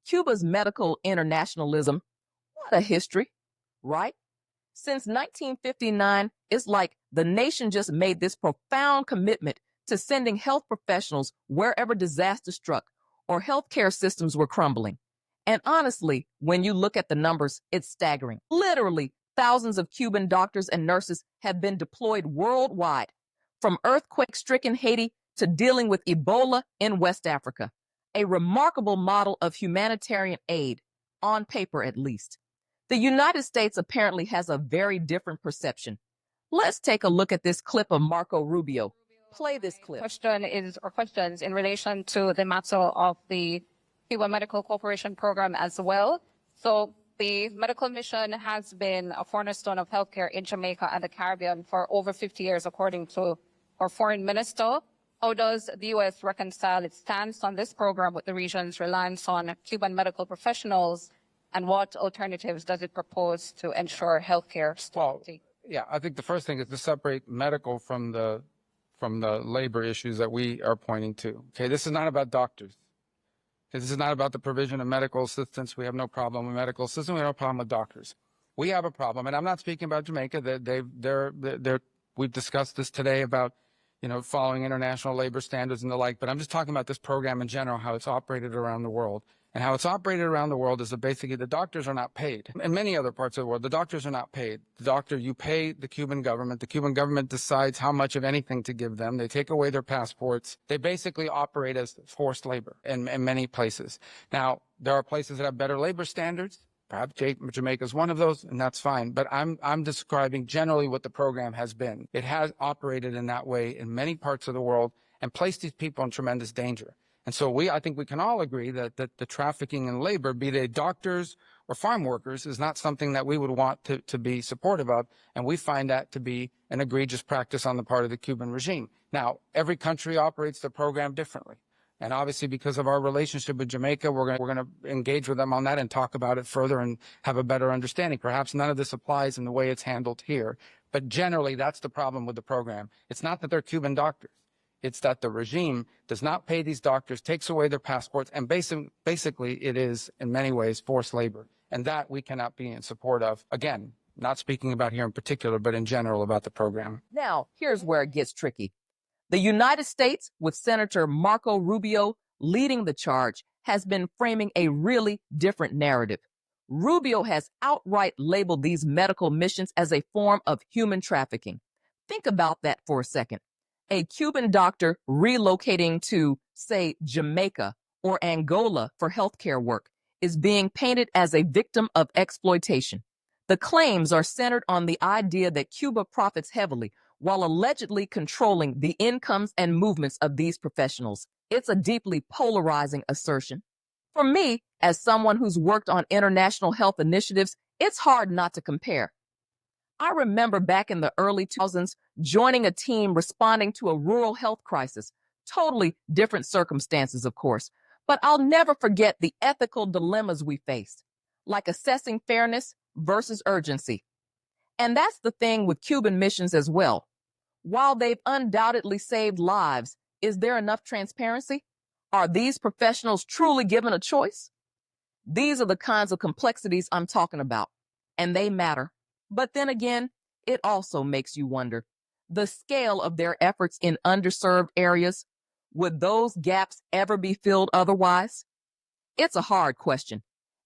Cuba's medical internationalism, what a history, right? Since 1959, it's like the nation just made this profound commitment to sending health professionals wherever disaster struck or healthcare systems were crumbling. And honestly, when you look at the numbers, it's staggering. Literally, thousands of Cuban doctors and nurses have been deployed worldwide, from earthquake-stricken Haiti to dealing with Ebola in West Africa. A remarkable model of humanitarian aid, on paper at least. The United States apparently has a very different perception. Let's take a look at this clip of Marco Rubio. Play this clip. Questions in relation to the matter of the Cuba Medical Corporation program as well. So the medical mission has been a cornerstone of healthcare in Jamaica and the Caribbean for over 50 years, according to our foreign minister. How does the U.S. reconcile its stance on this program with the region's reliance on Cuban medical professionals, and what alternatives does it propose to ensure healthcare stability? Well, yeah, I think the first thing is to separate medical from the labor issues that we are pointing to. Okay, this is not about doctors. Okay, this is not about the provision of medical assistance. We have no problem with medical assistance. We have no problem with doctors. We have a problem, and I'm not speaking about Jamaica. We've discussed this today about, following international labor standards and the like, but I'm just talking about this program in general, how it's operated around the world. And how it's operated around the world is that basically the doctors are not paid. In many other parts of the world, the doctors are not paid. You pay the Cuban government. The Cuban government decides how much of anything to give them. They take away their passports. They basically operate as forced labor in many places. Now, there are places that have better labor standards. Perhaps Jamaica is one of those, and that's fine. But I'm describing generally what the program has been. It has operated in that way in many parts of the world and placed these people in tremendous danger. And so I think we can all agree that the trafficking in labor, be they doctors or farm workers, is not something that we would want to be supportive of. And we find that to be an egregious practice on the part of the Cuban regime. Now, every country operates the program differently. And obviously, because of our relationship with Jamaica, we're going to engage with them on that and talk about it further and have a better understanding. Perhaps none of this applies in the way it's handled here. But generally, that's the problem with the program. It's not that they're Cuban doctors. It's that the regime does not pay these doctors, takes away their passports, and basically it is, in many ways, forced labor. And that we cannot be in support of. Again, not speaking about here in particular, but in general about the program. Now, here's where it gets tricky. The United States, with Senator Marco Rubio leading the charge, has been framing a really different narrative. Rubio has outright labeled these medical missions as a form of human trafficking. Think about that for a second. A Cuban doctor relocating to, say, Jamaica or Angola for healthcare work is being painted as a victim of exploitation. The claims are centered on the idea that Cuba profits heavily while allegedly controlling the incomes and movements of these professionals. It's a deeply polarizing assertion. For me, as someone who's worked on international health initiatives, it's hard not to compare. I remember back in the early 2000s joining a team responding to a rural health crisis. Totally different circumstances, of course, but I'll never forget the ethical dilemmas we faced, like assessing fairness versus urgency. And that's the thing with Cuban missions as well. While they've undoubtedly saved lives, is there enough transparency? Are these professionals truly given a choice? These are the kinds of complexities I'm talking about, and they matter. But then again, it also makes you wonder, the scale of their efforts in underserved areas, would those gaps ever be filled otherwise? It's a hard question,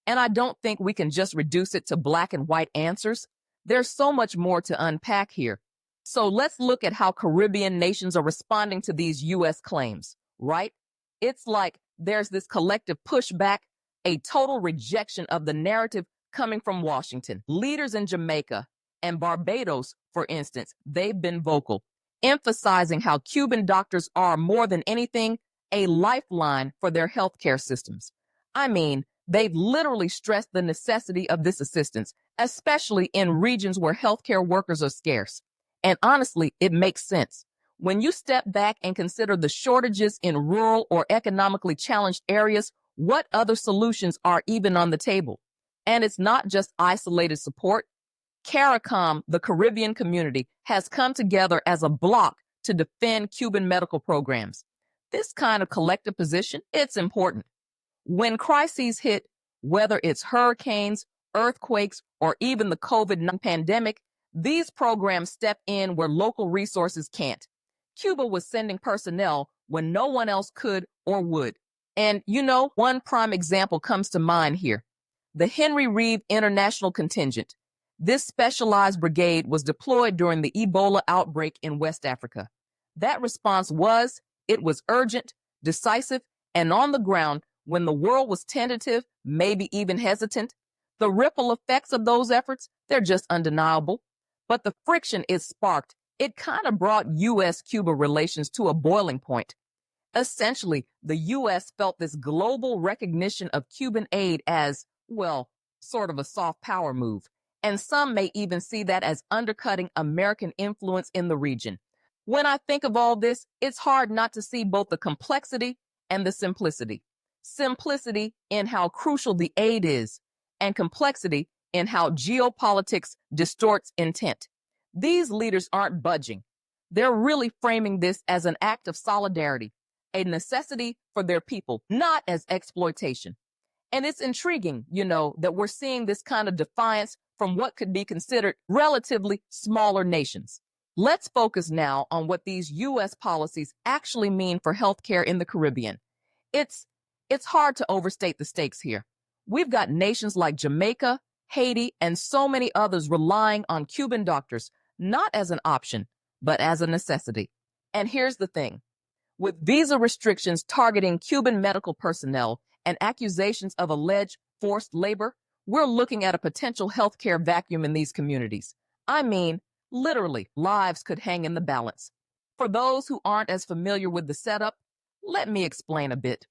and I don't think we can just reduce it to black and white answers. There's so much more to unpack here. So let's look at how Caribbean nations are responding to these U.S. claims, right? It's like there's this collective pushback, a total rejection of the narrative coming from Washington. Leaders in Jamaica and Barbados, for instance, they've been vocal, emphasizing how Cuban doctors are more than anything a lifeline for their healthcare systems. I mean, they've literally stressed the necessity of this assistance, especially in regions where healthcare workers are scarce. And honestly, it makes sense. When you step back and consider the shortages in rural or economically challenged areas, what other solutions are even on the table? And it's not just isolated support. CARICOM, the Caribbean community, has come together as a bloc to defend Cuban medical programs. This kind of collective position, it's important. When crises hit, whether it's hurricanes, earthquakes, or even the COVID-19 pandemic, these programs step in where local resources can't. Cuba was sending personnel when no one else could or would. And one prime example comes to mind here. The Henry Reeve International Contingent. This specialized brigade was deployed during the Ebola outbreak in West Africa. That response was urgent, decisive, and on the ground when the world was tentative, maybe even hesitant. The ripple effects of those efforts, they're just undeniable. But the friction it sparked, it kind of brought U.S.-Cuba relations to a boiling point. Essentially, the U.S. felt this global recognition of Cuban aid as, well, sort of a soft power move. And some may even see that as undercutting American influence in the region. When I think of all this, it's hard not to see both the complexity and the simplicity. Simplicity in how crucial the aid is, and complexity in how geopolitics distorts intent. These leaders aren't budging. They're really framing this as an act of solidarity, a necessity for their people, not as exploitation. And it's intriguing, that we're seeing this kind of defiance from what could be considered relatively smaller nations. Let's focus now on what these U.S. policies actually mean for healthcare in the Caribbean. It's hard to overstate the stakes here. We've got nations like Jamaica, Haiti, and so many others relying on Cuban doctors, not as an option, but as a necessity. And here's the thing. With visa restrictions targeting Cuban medical personnel and accusations of alleged forced labor, we're looking at a potential healthcare vacuum in these communities. I mean, literally, lives could hang in the balance. For those who aren't as familiar with the setup, let me explain a bit.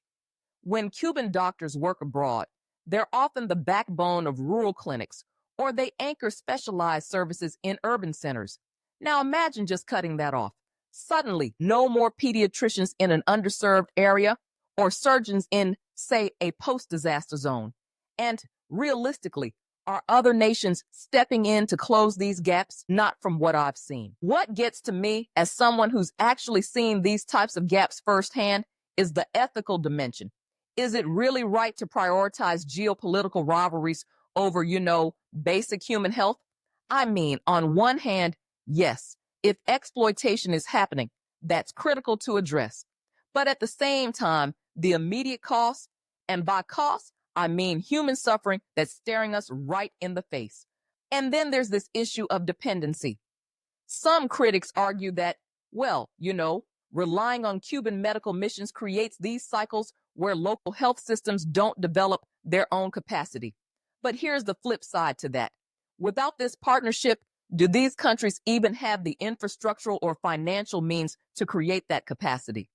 When Cuban doctors work abroad, they're often the backbone of rural clinics, or they anchor specialized services in urban centers. Now imagine just cutting that off. Suddenly, no more pediatricians in an underserved area or surgeons in, say, a post-disaster zone. And realistically, are other nations stepping in to close these gaps? Not from what I've seen. What gets to me, as someone who's actually seen these types of gaps firsthand, is the ethical dimension. Is it really right to prioritize geopolitical rivalries over, basic human health? I mean, on one hand, yes, if exploitation is happening, that's critical to address. But at the same time, the immediate cost, and by cost, I mean human suffering that's staring us right in the face. And then there's this issue of dependency. Some critics argue that, relying on Cuban medical missions creates these cycles where local health systems don't develop their own capacity. But here's the flip side to that. Without this partnership, do these countries even have the infrastructural or financial means to create that capacity?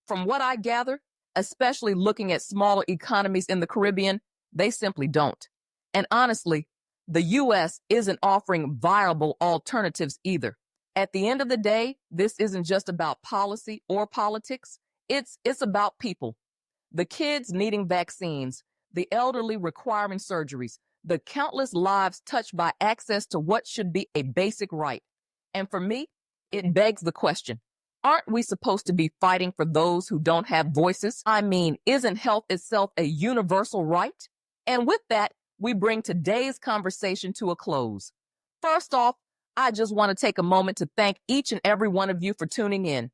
From what I gather, especially looking at smaller economies in the Caribbean, they simply don't. And honestly, the U.S. isn't offering viable alternatives either. At the end of the day, this isn't just about policy or politics. It's about people. The kids needing vaccines, the elderly requiring surgeries, the countless lives touched by access to what should be a basic right. And for me, it begs the question, aren't we supposed to be fighting for those who don't have voices? I mean, isn't health itself a universal right? And with that, we bring today's conversation to a close. First off, I just want to take a moment to thank each and every one of you for tuning in.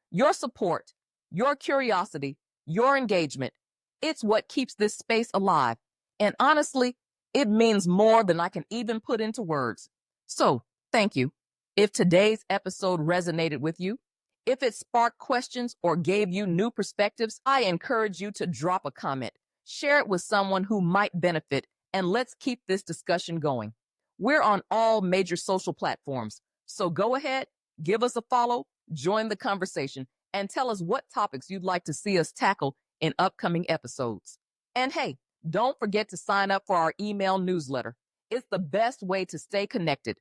Your support, your curiosity, your engagement, it's what keeps this space alive. And honestly, it means more than I can even put into words. So, thank you. If today's episode resonated with you, if it sparked questions or gave you new perspectives, I encourage you to drop a comment, share it with someone who might benefit, and let's keep this discussion going. We're on all major social platforms, so go ahead, give us a follow, join the conversation, and tell us what topics you'd like to see us tackle in upcoming episodes. And hey, don't forget to sign up for our email newsletter. It's the best way to stay connected,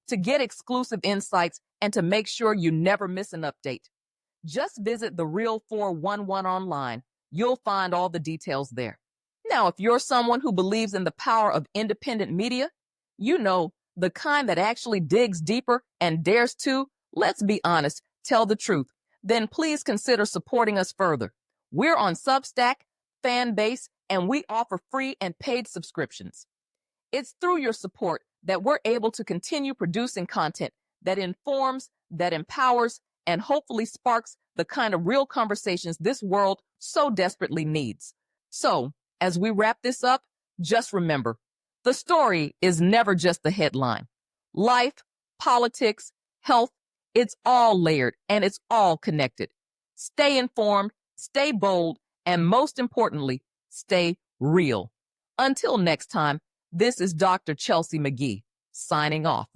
to get exclusive insights, and to make sure you never miss an update. Just visit the Real 411 online. You'll find all the details there. Now, if you're someone who believes in the power of independent media, the kind that actually digs deeper and dares to, let's be honest, tell the truth, then please consider supporting us further. We're on Substack, fan base, and we offer free and paid subscriptions. It's through your support that we're able to continue producing content that informs, that empowers, and hopefully sparks the kind of real conversations this world so desperately needs. So, as we wrap this up, just remember, the story is never just the headline. Life, politics, health, it's all layered and it's all connected. Stay informed, stay bold, and most importantly, stay real. Until next time, this is Dr. Chelsea McGee, signing off.